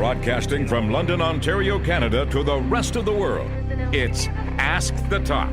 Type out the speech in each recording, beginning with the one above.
Broadcasting from London, Ontario, Canada to the rest of the world, it's Ask the Top.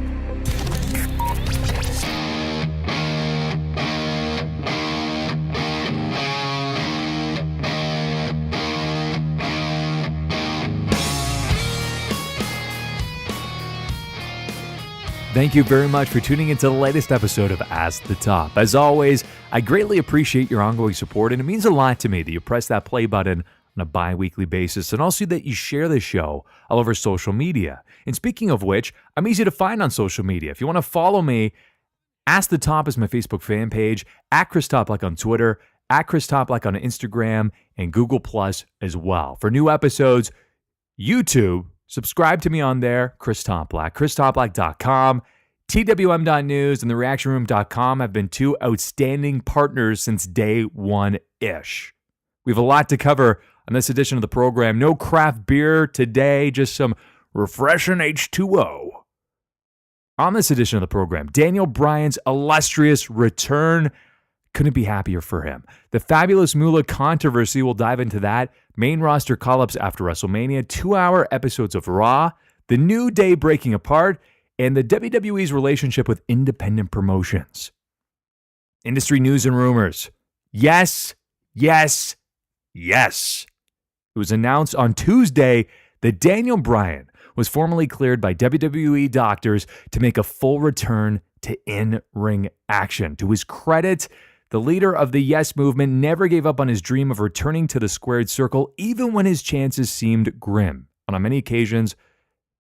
Thank you very much for tuning into the latest episode of Ask the Top. As always, I greatly appreciate your ongoing support, and it means a lot to me that you press that play button on a bi-weekly basis, and also that you share this show all over social media. And speaking of which, I'm easy to find on social media. If you want to follow me, Ask the Top is my Facebook fan page, at Chris Toplack on Twitter, at Chris Toplack on Instagram, and Google Plus as well. For new episodes, YouTube, subscribe to me on there, Chris Toplack, christoplack.com, twm.news, and thereactionroom.com have been two outstanding partners since day one-ish. We have a lot to cover on this edition of the program. No craft beer today, just some refreshing H2O. On this edition of the program, Daniel Bryan's illustrious return. Couldn't be happier for him. The Fabulous Moolah controversy, we'll dive into that. Main roster call-ups after WrestleMania, 2-hour episodes of Raw, the New Day breaking apart, and the WWE's relationship with independent promotions. Industry news and rumors. Yes. It was announced on Tuesday that Daniel Bryan was formally cleared by WWE doctors to make a full return to in-ring action. To his credit, the leader of the Yes Movement never gave up on his dream of returning to the squared circle, even when his chances seemed grim. And on many occasions,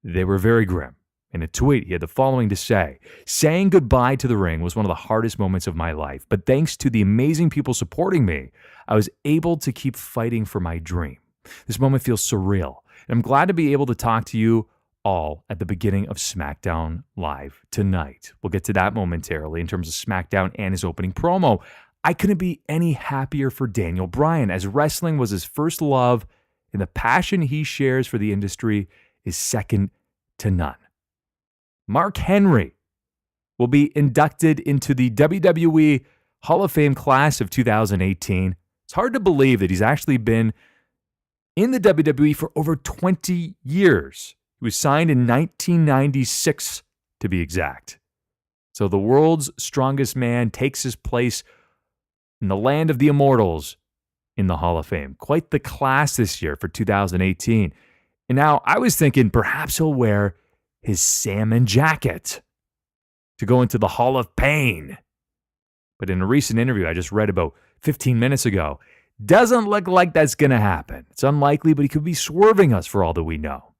they were very grim. In a tweet, he had the following to say: "Saying goodbye to the ring was one of the hardest moments of my life, but thanks to the amazing people supporting me, I was able to keep fighting for my dream. This moment feels surreal, and I'm glad to be able to talk to you all at the beginning of SmackDown Live tonight." We'll get to that momentarily in terms of SmackDown and his opening promo. I couldn't be any happier for Daniel Bryan, as wrestling was his first love, and the passion he shares for the industry is second to none. Mark Henry will be inducted into the WWE Hall of Fame class of 2018. It's hard to believe that he's actually been in the WWE for over 20 years. He was signed in 1996, to be exact. So the world's strongest man takes his place in the land of the immortals in the Hall of Fame. Quite the class this year for 2018. And now I was thinking perhaps he'll wear his salmon jacket to go into the Hall of Pain. But in a recent interview I just read about 15 minutes ago, doesn't look like that's going to happen. It's unlikely, but he could be swerving us for all that we know.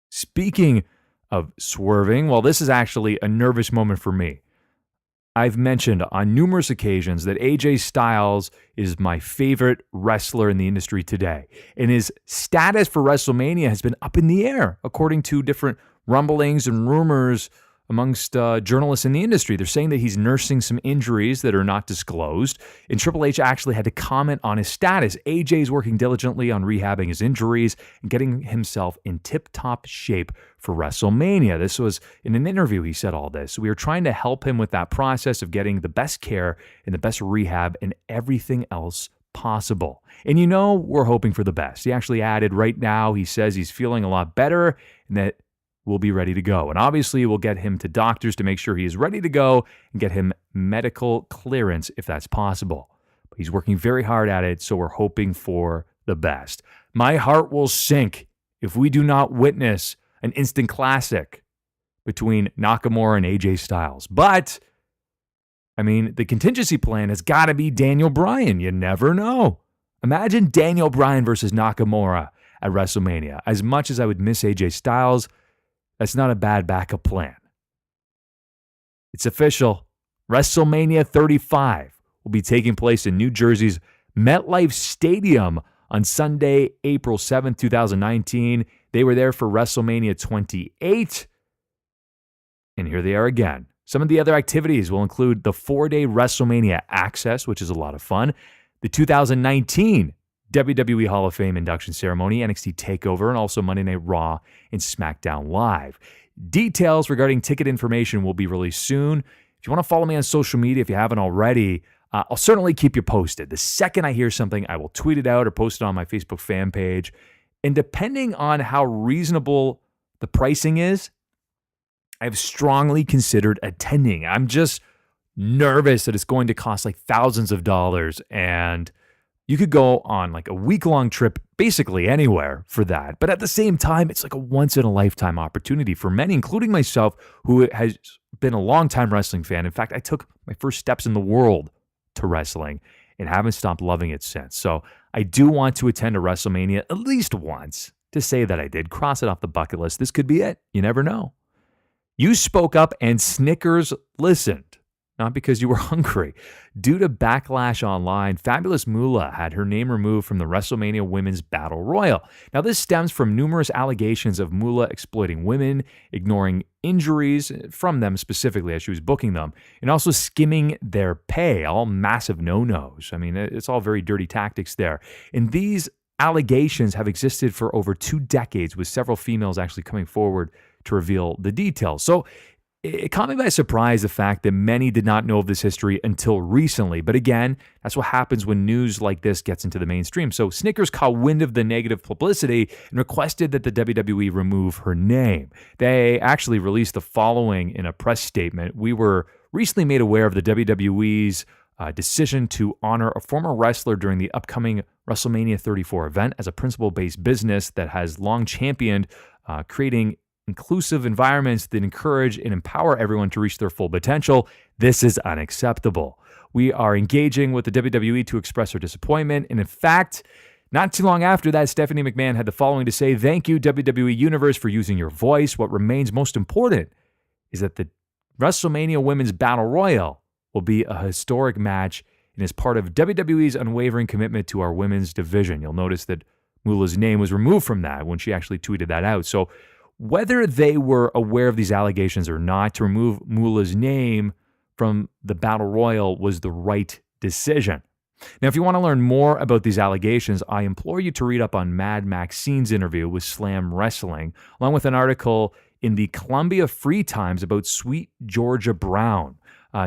Speaking of swerving, well, this is actually a nervous moment for me. I've mentioned on numerous occasions that AJ Styles is my favorite wrestler in the industry today, and his status for WrestleMania has been up in the air, according to different rumblings and rumors amongst journalists in the industry. They're saying that he's nursing some injuries that are not disclosed, and Triple H actually had to comment on his status. AJ is working diligently on rehabbing his injuries and getting himself in tip-top shape for WrestleMania. This was in an interview he said all this. We are trying to help him with that process of getting the best care and the best rehab and everything else possible. And you know, we're hoping for the best. He actually added right now, he says he's feeling a lot better and that we'll be ready to go. And obviously, we'll get him to doctors to make sure he is ready to go and get him medical clearance if that's possible. But he's working very hard at it, so we're hoping for the best. My heart will sink if we do not witness an instant classic between Nakamura and AJ Styles. But, I mean, the contingency plan has got to be Daniel Bryan. You never know. Imagine Daniel Bryan versus Nakamura at WrestleMania. As much as I would miss AJ Styles, that's not a bad backup plan. It's official. WrestleMania 35 will be taking place in New Jersey's MetLife Stadium on Sunday, April 7th, 2019. They were there for WrestleMania 28. And here they are again. Some of the other activities will include the 4-day WrestleMania Access, which is a lot of fun, the 2019 WWE Hall of Fame induction ceremony, NXT TakeOver, and also Monday Night Raw and SmackDown Live. Details regarding ticket information will be released soon. If you want to follow me on social media, if you haven't already, I'll certainly keep you posted. The second I hear something, I will tweet it out or post it on my Facebook fan page. And depending on how reasonable the pricing is, I've strongly considered attending. I'm just nervous that it's going to cost like thousands of dollars, and you could go on like a week-long trip basically anywhere for that. But at the same time, it's like a once-in-a-lifetime opportunity for many, including myself, who has been a long-time wrestling fan. In fact, I took my first steps in the world to wrestling and haven't stopped loving it since. So I do want to attend a WrestleMania at least once to say that I did. Cross it off the bucket list. This could be it. You never know. You spoke up and Snickers listened. Not because you were hungry. Due to backlash online, Fabulous Moolah had her name removed from the WrestleMania Women's Battle Royal. Now, this stems from numerous allegations of Moolah exploiting women, ignoring injuries from them specifically as she was booking them, and also skimming their pay, all massive no-nos. I mean, it's all very dirty tactics there. And these allegations have existed for over 2 decades, with several females actually coming forward to reveal the details. So it caught me by surprise the fact that many did not know of this history until recently. But again, that's what happens when news like this gets into the mainstream. So Snickers caught wind of the negative publicity and requested that the WWE remove her name. They actually released the following in a press statement. We were recently made aware of the WWE's decision to honor a former wrestler during the upcoming WrestleMania 34 event as a principle-based business that has long championed creating inclusive environments that encourage and empower everyone to reach their full potential. This is unacceptable. We are engaging with the WWE to express our disappointment. And in fact, not too long after that, Stephanie McMahon had the following to say: "Thank you, WWE Universe, for using your voice. What remains most important is that the WrestleMania Women's Battle Royal will be a historic match and is part of WWE's unwavering commitment to our women's division." You'll notice that Moolah's name was removed from that when she actually tweeted that out. So whether they were aware of these allegations or not, to remove Moolah's name from the Battle Royal was the right decision. Now, if you want to learn more about these allegations, I implore you to read up on Mad Maxine's interview with Slam Wrestling, along with an article in the Columbia Free Times about Sweet Georgia Brown.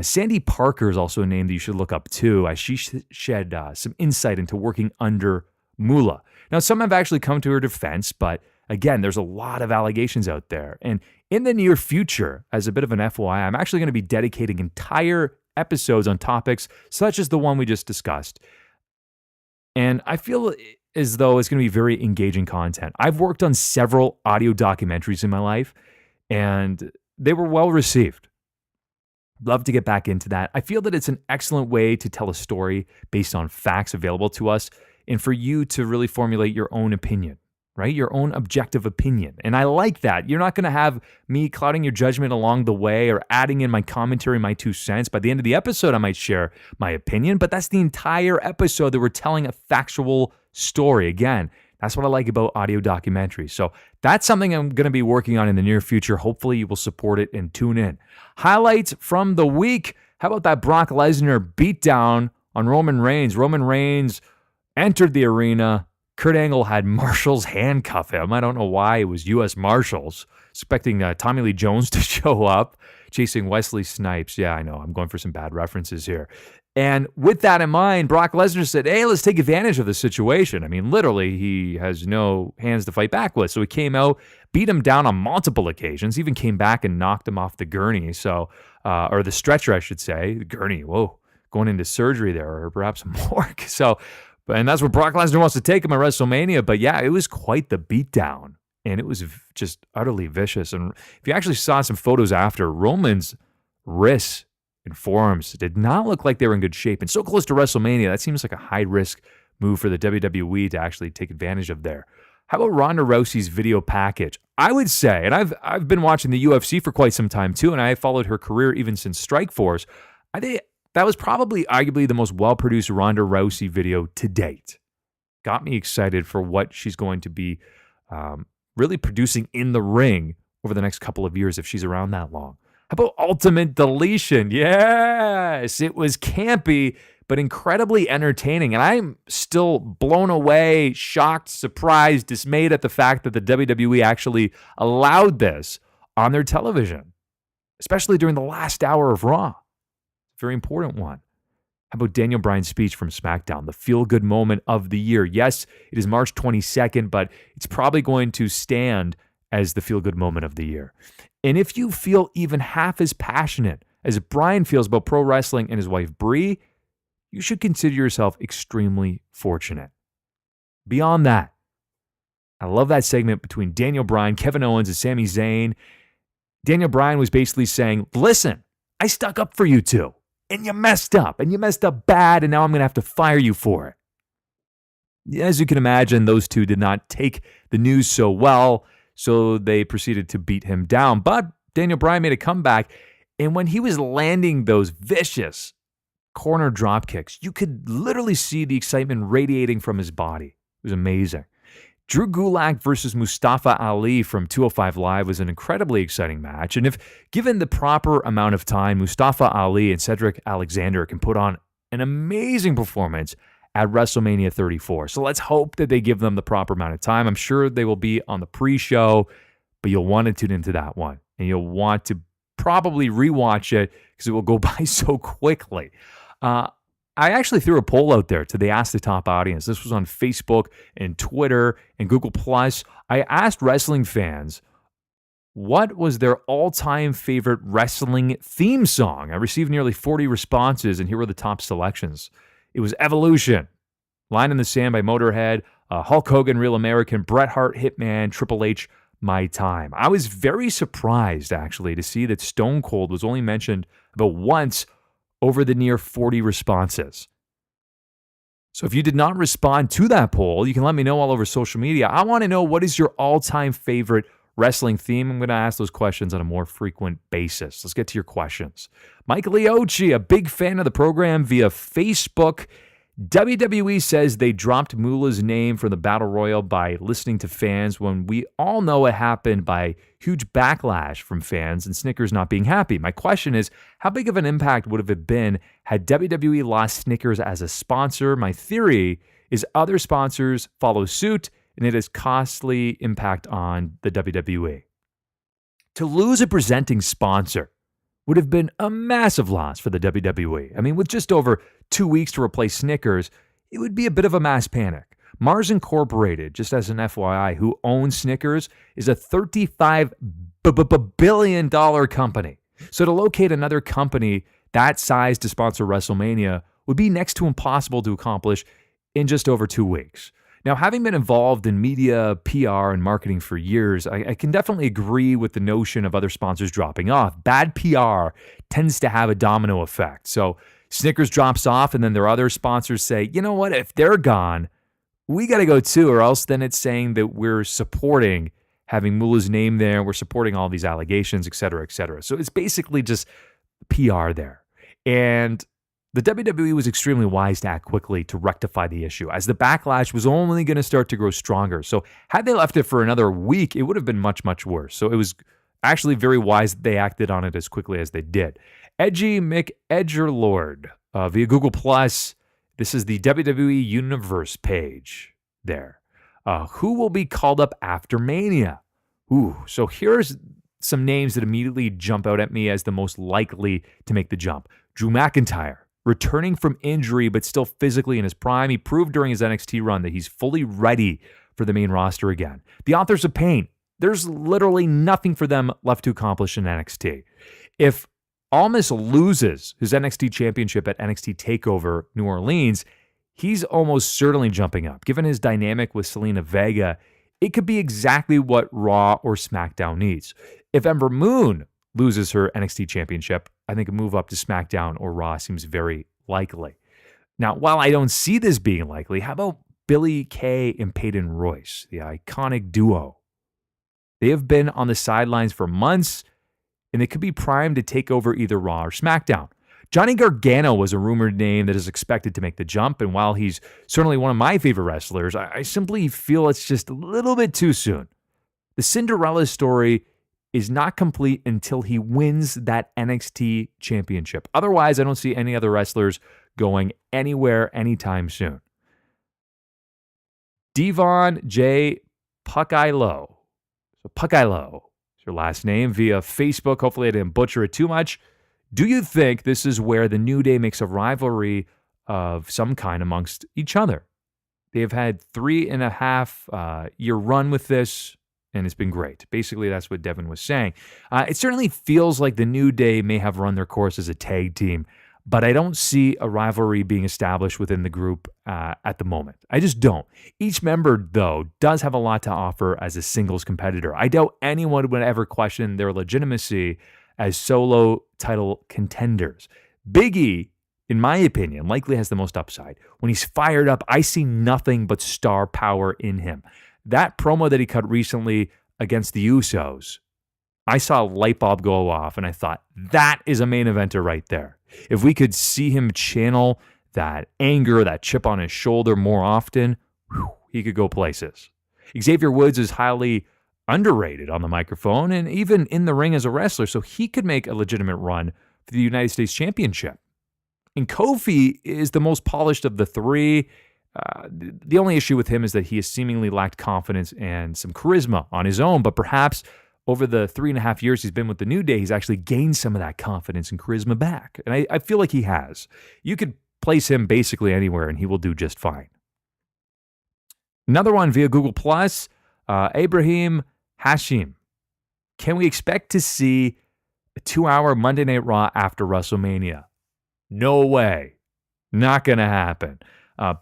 Sandy Parker is also a name that you should look up too, as she shed some insight into working under Moolah. Now, some have actually come to her defense, but again, there's a lot of allegations out there. And in the near future, as a bit of an FYI, I'm actually going to be dedicating entire episodes on topics such as the one we just discussed. And I feel as though it's going to be very engaging content. I've worked on several audio documentaries in my life, and they were well received. Love to get back into that. I feel that it's an excellent way to tell a story based on facts available to us, and for you to really formulate your own opinion. Right? Your own objective opinion. And I like that. You're not going to have me clouding your judgment along the way or adding in my commentary, my 2 cents. By the end of the episode, I might share my opinion, but that's the entire episode that we're telling a factual story. Again, that's what I like about audio documentaries. So that's something I'm going to be working on in the near future. Hopefully you will support it and tune in. Highlights from the week. How about that Brock Lesnar beatdown on Roman Reigns? Roman Reigns entered the arena. Kurt Angle had Marshals handcuff him. I don't know why it was U.S. Marshals, expecting Tommy Lee Jones to show up, chasing Wesley Snipes. Yeah, I know. I'm going for some bad references here. And with that in mind, Brock Lesnar said, hey, let's take advantage of the situation. I mean, literally, he has no hands to fight back with. So he came out, beat him down on multiple occasions, even came back and knocked him off the gurney. So, or the stretcher, I should say. The gurney, whoa, going into surgery there, or perhaps a morgue. So, and that's where Brock Lesnar wants to take him at WrestleMania. But yeah, it was quite the beatdown. And it was just utterly vicious. And if you actually saw some photos after, Roman's wrists and forearms did not look like they were in good shape. And so close to WrestleMania, that seems like a high-risk move for the WWE to actually take advantage of there. How about Ronda Rousey's video package? I would say, and I've been watching the UFC for quite some time too, and I followed her career even since Strikeforce. I think that was probably arguably the most well-produced Ronda Rousey video to date. Got me excited for what she's going to be really producing in the ring over the next couple of years if she's around that long. How about Ultimate Deletion? Yes, it was campy, but incredibly entertaining. And I'm still blown away, shocked, surprised, dismayed at the fact that the WWE actually allowed this on their television, especially during the last hour of Raw. Very important one. How about Daniel Bryan's speech from SmackDown, the feel-good moment of the year? Yes, it is March 22nd, but it's probably going to stand as the feel-good moment of the year. And if you feel even half as passionate as Bryan feels about pro wrestling and his wife Brie, you should consider yourself extremely fortunate. Beyond that, I love that segment between Daniel Bryan, Kevin Owens, and Sami Zayn. Daniel Bryan was basically saying, listen, I stuck up for you two. And you messed up bad, and now I'm going to have to fire you for it. As you can imagine, those two did not take the news so well, so they proceeded to beat him down. But Daniel Bryan made a comeback, and when he was landing those vicious corner drop kicks, you could literally see the excitement radiating from his body. It was amazing. Drew Gulak versus Mustafa Ali from 205 Live was an incredibly exciting match. And if given the proper amount of time, Mustafa Ali and Cedric Alexander can put on an amazing performance at WrestleMania 34. So let's hope that they give them the proper amount of time. I'm sure they will be on the pre-show, but you'll want to tune into that one. And you'll want to probably rewatch it because it will go by so quickly. I actually threw a poll out there to the Ask the Top audience. This was on Facebook and Twitter and Google+. I asked wrestling fans what was their all-time favorite wrestling theme song. I received nearly 40 responses, and here were the top selections. It was Evolution, Line in the Sand by Motorhead, Hulk Hogan, Real American, Bret Hart, Hitman, Triple H, My Time. I was very surprised, actually, to see that Stone Cold was only mentioned about once over the near 40 responses. So if you did not respond to that poll, you can let me know all over social media. I want to know, what is your all-time favorite wrestling theme? I'm going to ask those questions on a more frequent basis. Let's get to your questions. Mike Leochi, a big fan of the program via Facebook. WWE says they dropped Moolah's name from the Battle Royal by listening to fans, when we all know it happened by huge backlash from fans and Snickers not being happy. My question is, how big of an impact would have it been had WWE lost Snickers as a sponsor? My theory is other sponsors follow suit, and it has costly impact on the WWE. To lose a presenting sponsor would have been a massive loss for the WWE. I mean, with just over 2 weeks to replace Snickers, it would be a bit of a mass panic. Mars Incorporated, just as an FYI, who owns Snickers, is a $35 billion company. So to locate another company that size to sponsor WrestleMania would be next to impossible to accomplish in just over 2 weeks. Now, having been involved in media, PR, and marketing for years, I can definitely agree with the notion of other sponsors dropping off. Bad PR tends to have a domino effect. So Snickers drops off, and then their other sponsors say, you know what, if they're gone, we got to go too, or else then it's saying that we're supporting having Moolah's name there, we're supporting all these allegations, et cetera, et cetera. So it's basically just PR there. And the WWE was extremely wise to act quickly to rectify the issue, as the backlash was only going to start to grow stronger. So had they left it for another week, it would have been much, much worse. So it was actually very wise that they acted on it as quickly as they did. Edgy McEdgerlord via Google+. This is the WWE Universe page there. Who will be called up after Mania? So here's some names that immediately jump out at me as the most likely to make the jump. Drew McIntyre, returning from injury, but still physically in his prime. He proved during his NXT run that he's fully ready for the main roster again. The Authors of Pain, there's literally nothing for them left to accomplish in NXT. If Almas loses his NXT championship at NXT TakeOver New Orleans, he's almost certainly jumping up. Given his dynamic with Selena Vega, it could be exactly what Raw or SmackDown needs. If Ember Moon loses her NXT championship, I think a move up to SmackDown or Raw seems very likely. Now, while I don't see this being likely, how about Billie Kay and Peyton Royce, the iconic duo? They have been on the sidelines for months, and they could be primed to take over either Raw or SmackDown. Johnny Gargano was a rumored name that is expected to make the jump, and while he's certainly one of my favorite wrestlers, I simply feel it's just a little bit too soon. The Cinderella story is not complete until he wins that NXT championship. Otherwise, I don't see any other wrestlers going anywhere anytime soon. Devon J. Puckilo. So Puckilo is your last name via Facebook. Hopefully I didn't butcher it too much. Do you think this is where the New Day makes a rivalry of some kind amongst each other. They have had 3.5 year run with this, and it's been great. Basically, that's what Devin was saying. It certainly feels like the New Day may have run their course as a tag team, but I don't see a rivalry being established within the group at the moment. I just don't. Each member, though, does have a lot to offer as a singles competitor. I doubt anyone would ever question their legitimacy as solo title contenders. Big E, in my opinion, likely has the most upside. When he's fired up, I see nothing but star power in him. That promo that he cut recently against the Usos, I saw a light bulb go off, and I thought, that is a main eventer right there. If we could see him channel that anger, that chip on his shoulder more often, he could go places. Xavier Woods is highly underrated on the microphone and even in the ring as a wrestler, so he could make a legitimate run for the United States Championship. And Kofi is the most polished of the three. The only issue with him is that he has seemingly lacked confidence and some charisma on his own, but perhaps over the 3.5 years he's been with the New Day, he's actually gained some of that confidence and charisma back. And I feel like he has. You could place him basically anywhere and he will do just fine. Another one via Google Plus, Ibrahim Hashim. Can we expect to see a 2-hour Monday Night Raw after WrestleMania? No way. Not going to happen.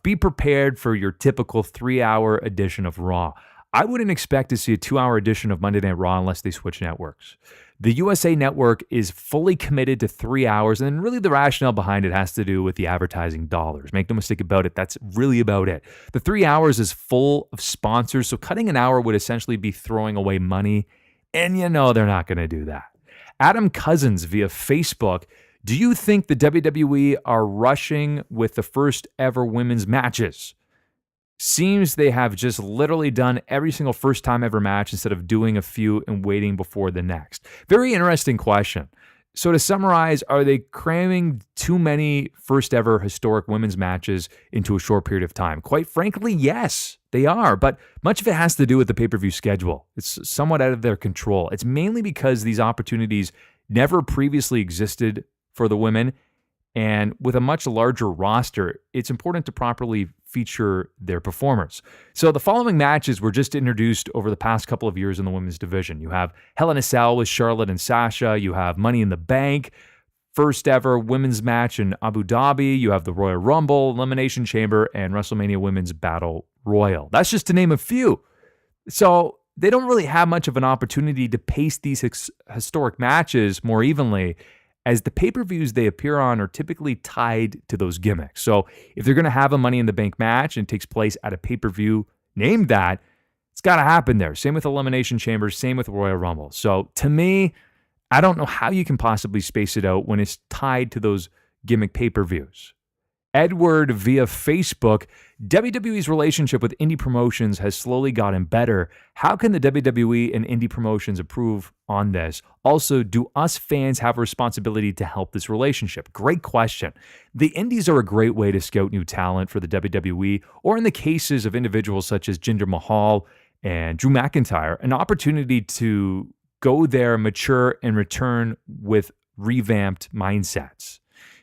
Be prepared for your typical 3-hour edition of Raw. I wouldn't expect to see a 2-hour edition of Monday Night Raw unless they switch networks. The USA Network is fully committed to 3 hours, and really the rationale behind it has to do with the advertising dollars. Make no mistake about it, that's really about it. The 3 hours is full of sponsors, so cutting an hour would essentially be throwing away money, and you know they're not going to do that. Adam Cousins via Facebook, do you think the WWE are rushing with the first ever women's matches? Seems they have just literally done every single first time ever match instead of doing a few and waiting before the next. Very interesting question. So to summarize, are they cramming too many first ever historic women's matches into a short period of time? Quite frankly, yes, they are. But much of it has to do with the pay-per-view schedule. It's somewhat out of their control. It's mainly because these opportunities never previously existed for the women. And with a much larger roster, it's important to properly feature their performers. So the following matches were just introduced over the past couple of years in the women's division. You have Hell in a Cell with Charlotte and Sasha. You have Money in the Bank, first ever women's match in Abu Dhabi. You have the Royal Rumble, Elimination Chamber, and WrestleMania Women's Battle Royal. That's just to name a few. So they don't really have much of an opportunity to pace these historic matches more evenly, as the pay-per-views they appear on are typically tied to those gimmicks. So if they're going to have a Money in the Bank match and it takes place at a pay-per-view named that, it's got to happen there. Same with Elimination Chamber, same with Royal Rumble. So to me, I don't know how you can possibly space it out when it's tied to those gimmick pay-per-views. Edward via Facebook, WWE's relationship with indie promotions has slowly gotten better. How can the WWE and indie promotions improve on this? Also, do us fans have a responsibility to help this relationship? Great question. The indies are a great way to scout new talent for the WWE, or in the cases of individuals such as Jinder Mahal and Drew McIntyre, an opportunity to go there, mature, and return with revamped mindsets.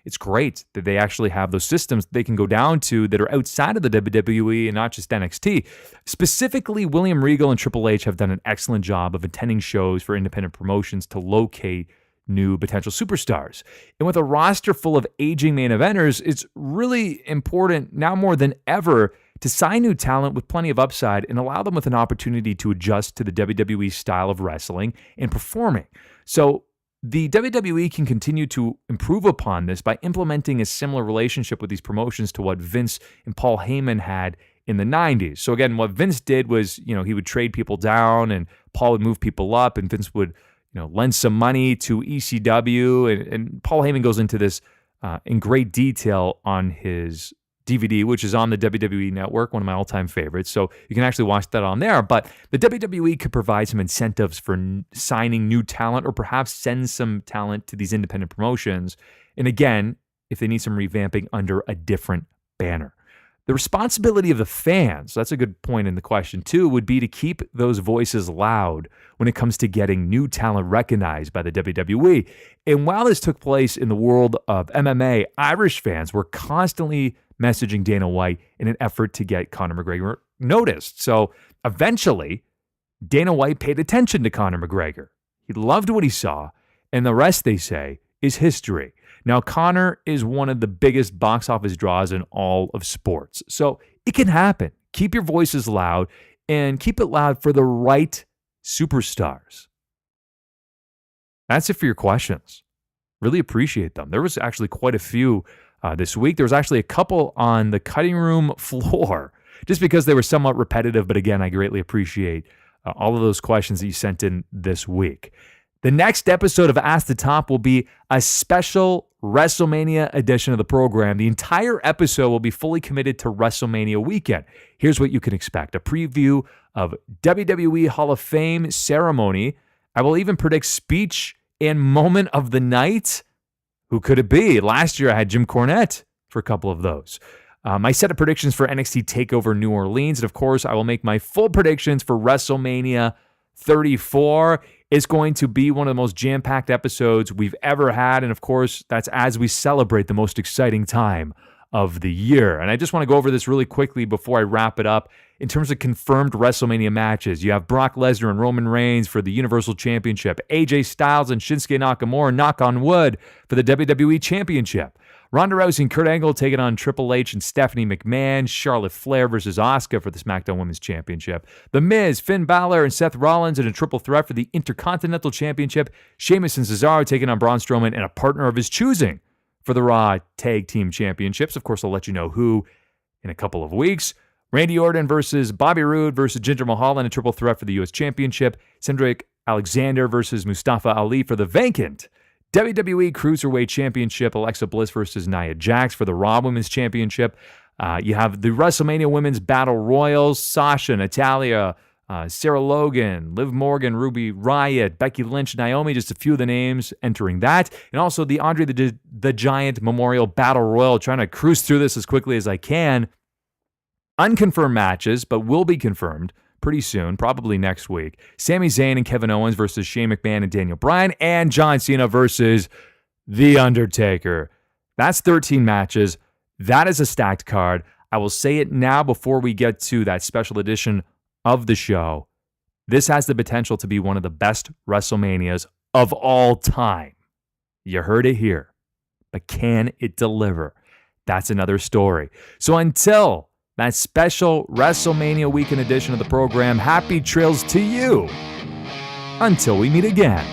It's great that they actually have those systems they can go down to that are outside of the WWE and not just NXT. Specifically, William Regal and Triple H have done an excellent job of attending shows for independent promotions to locate new potential superstars. And with a roster full of aging main eventers, it's really important now more than ever to sign new talent with plenty of upside and allow them with an opportunity to adjust to the WWE style of wrestling and performing. So the WWE can continue to improve upon this by implementing a similar relationship with these promotions to what Vince and Paul Heyman had in the 90s. So again, what Vince did was, he would trade people down and Paul would move people up, and Vince would, lend some money to ECW. And Paul Heyman goes into this in great detail on his DVD, which is on the WWE Network, one of my all-time favorites. So you can actually watch that on there. But the WWE could provide some incentives for signing new talent, or perhaps send some talent to these independent promotions. And again, if they need some revamping under a different banner. The responsibility of the fans, that's a good point in the question too, would be to keep those voices loud when it comes to getting new talent recognized by the WWE. And while this took place in the world of MMA, Irish fans were constantly messaging Dana White in an effort to get Conor McGregor noticed. So eventually, Dana White paid attention to Conor McGregor. He loved what he saw, and the rest, they say, is history. Now, Conor is one of the biggest box office draws in all of sports. So it can happen. Keep your voices loud and keep it loud for the right superstars. That's it for your questions. Really appreciate them. There was actually quite a few this week. There was actually a couple on the cutting room floor just because they were somewhat repetitive. But again, I greatly appreciate all of those questions that you sent in this week. The next episode of Ask the Top will be a special WrestleMania edition of the program. The entire episode will be fully committed to WrestleMania weekend. Here's what you can expect: a preview of WWE Hall of Fame ceremony. I will even predict speech and moment of the night. Who could it be? Last year I had Jim Cornette for a couple of those. My set of predictions for NXT TakeOver New Orleans. And of course, I will make my full predictions for WrestleMania 34. It's going to be one of the most jam-packed episodes we've ever had. And of course, that's as we celebrate the most exciting time of the year. And I just want to go over this really quickly before I wrap it up. In terms of confirmed WrestleMania matches, you have Brock Lesnar and Roman Reigns for the Universal Championship, AJ Styles and Shinsuke Nakamura, knock on wood, for the WWE Championship. Ronda Rousey and Kurt Angle taking on Triple H and Stephanie McMahon. Charlotte Flair versus Asuka for the SmackDown Women's Championship. The Miz, Finn Balor, and Seth Rollins in a triple threat for the Intercontinental Championship. Sheamus and Cesaro taking on Braun Strowman and a partner of his choosing for the Raw Tag Team Championships. Of course, I'll let you know who in a couple of weeks. Randy Orton versus Bobby Roode versus Jinder Mahal in a triple threat for the U.S. Championship. Cedric Alexander versus Mustafa Ali for the vacant WWE Cruiserweight Championship. Alexa Bliss versus Nia Jax for the Raw Women's Championship. You have the WrestleMania Women's Battle Royals. Sasha, Natalya, Sarah Logan, Liv Morgan, Ruby Riott, Becky Lynch, Naomi, just a few of the names entering that. And also the Andre the Giant Memorial Battle Royal. Trying to cruise through this as quickly as I can. Unconfirmed matches, but will be confirmed pretty soon, probably next week. Sami Zayn and Kevin Owens versus Shane McMahon and Daniel Bryan, and John Cena versus The Undertaker. That's 13 matches. That is a stacked card. I will say it now before we get to that special edition of the show. This has the potential to be one of the best WrestleManias of all time. You heard it here. But can it deliver? That's another story. So until that special WrestleMania weekend edition of the program, happy trails to you. Until we meet again.